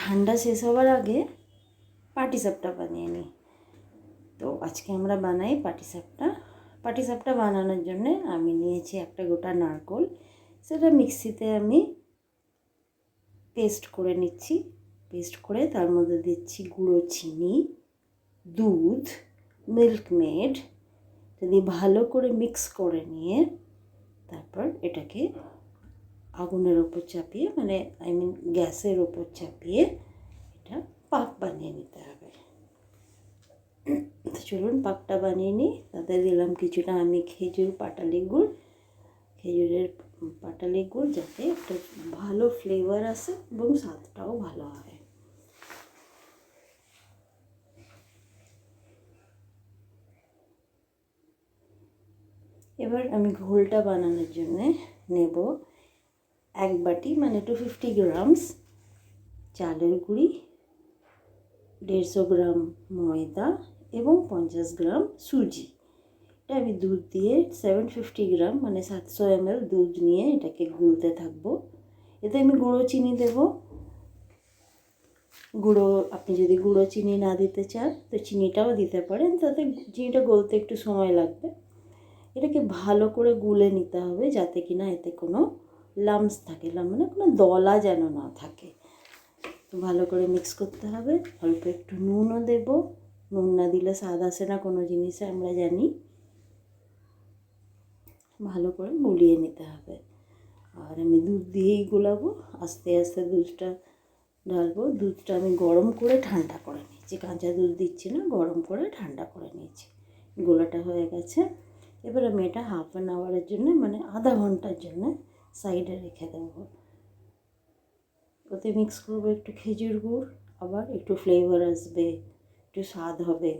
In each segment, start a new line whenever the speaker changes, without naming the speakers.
ঠান্ডা শেষ হওয়ার আগে পাটিসাপটা বানিয়ে নিই। তো আজকে আমরা বানাই পাটিসাপটা। পাটিসাপটা বানানোর জন্যে আমি নিয়েছি একটা গোটা নারকেল, সেটা মিক্সিতে আমি পেস্ট করে নিচ্ছি। পেস্ট করে তার মধ্যে দিচ্ছি গুঁড়ো চিনি, দুধ, মিল্কমেড দিয়ে ভালো করে মিক্স করে নিয়ে তারপর এটাকে আগুনের ওপর চাপিয়ে, মানে গ্যাসের ওপর চাপিয়ে এটা পাক বানিয়ে নিতে হবে। তো চলুন পাকটা বানিয়ে নিই। তাতে দিলাম কিছুটা আমি খেজুর পাটালি গুড়, খেজুরের পাটালি গুড়, যাতে একটা ভালো ফ্লেভার আসে এবং স্বাদটাও ভালো হয়। এবার আমি ঘোলটা বানানোর জন্য নেব এক বাটি, মানে 250 গ্রামস চালের গুঁড়ি, 150 গ্রাম ময়দা এবং 50 গ্রাম সুজি। এটা আমি দুধ দিয়ে 750 গ্রাম, মানে 700 ml দুধ নিয়ে এটাকে গুলতে থাকবো। এতে আমি গুঁড়ো চিনি দেব। আপনি যদি গুঁড়ো চিনি না দিতে চান তো চিনিটাও দিতে পারেন, তাতে চিনিটা গলতে একটু সময় লাগবে। এটাকে ভালো করে গুলে নিতে হবে, যাতে কিনা এতে কোনো লাম্পস থাকে, মানে কোনো দলা যেন না থাকে। তো ভালো করে মিক্স করতে হবে। অল্প একটু নুনও দেব, নুন না দিলে স্বাদ আসে না কোনো জিনিসে, আমরা জানি। ভালো করে গুলিয়ে নিতে হবে। আর আমি দুধ দিয়েই গোলাবো, আস্তে আস্তে দুধটা ঢালবো। দুধটা আমি গরম করে ঠান্ডা করে নিয়েছি, কাঁচা দুধ দিচ্ছি না, গরম করে ঠান্ডা করে নিয়েছি। গোলাটা হয়ে গেছে। এবার আমি এটা হাফ অ্যান আওয়ারের জন্য, মানে আধা ঘন্টার জন্য সাইডে রেখে দেবো। ওতে মিক্স করবো একটু খেজুর গুড়, আবার একটু ফ্লেভার আসবে, একটু স্বাদ হবে।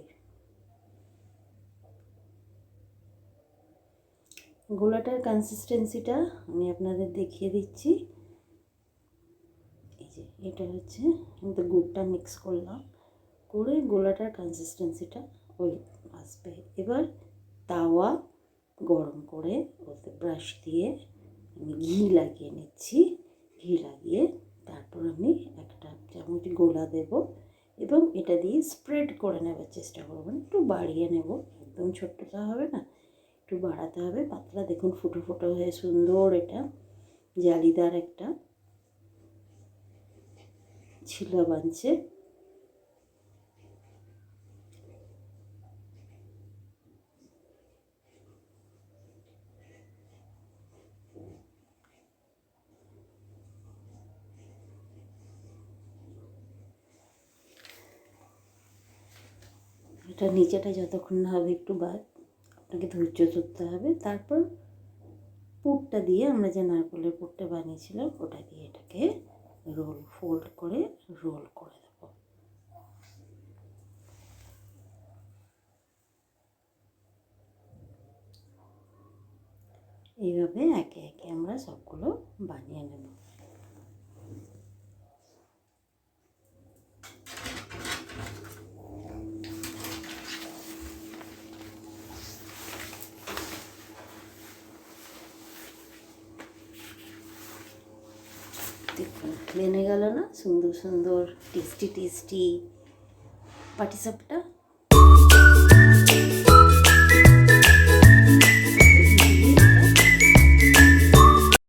গোলাটার কনসিস্টেন্সিটা আমি আপনাদের দেখিয়ে দিচ্ছি। এই যে এটা হচ্ছে, আমি তো গুড়টা মিক্স করলাম, করে গোলাটার কনসিস্টেন্সিটা ওই আসবে। এবার তাওয়া গরম করে ওতে ব্রাশ দিয়ে আমি ঘি লাগিয়ে নিচ্ছি। ঘি লাগিয়ে তারপর আমি একটা চামচ গোলা দেব এবং এটা দিয়ে স্প্রেড করে নেওয়ার চেষ্টা করবো। একটু বাড়িয়ে নেব, একদম ছোট্টটা হবে না, একটু বাড়াতে হবে। পাতলা দেখুন ফুটো ফুটো হয়ে সুন্দর এটা জালিদার একটা ছিলা বানছে। এটা নিচেটা যতক্ষণ না হবে একটু আপনাকে ধৈর্য ধরতে হবে। তারপর পুরটা দিয়ে, আমরা যে নারকেলের পুরটা বানিয়েছিলাম ওটা দিয়ে এটাকে ফোল্ড করে রোল করে দেব। এইভাবে একে একে আমরা সবগুলো বানিয়ে নেব। দেখুন বেনে গেল না সুন্দর সুন্দর টেস্টি টেস্টি পাটিসাপটা।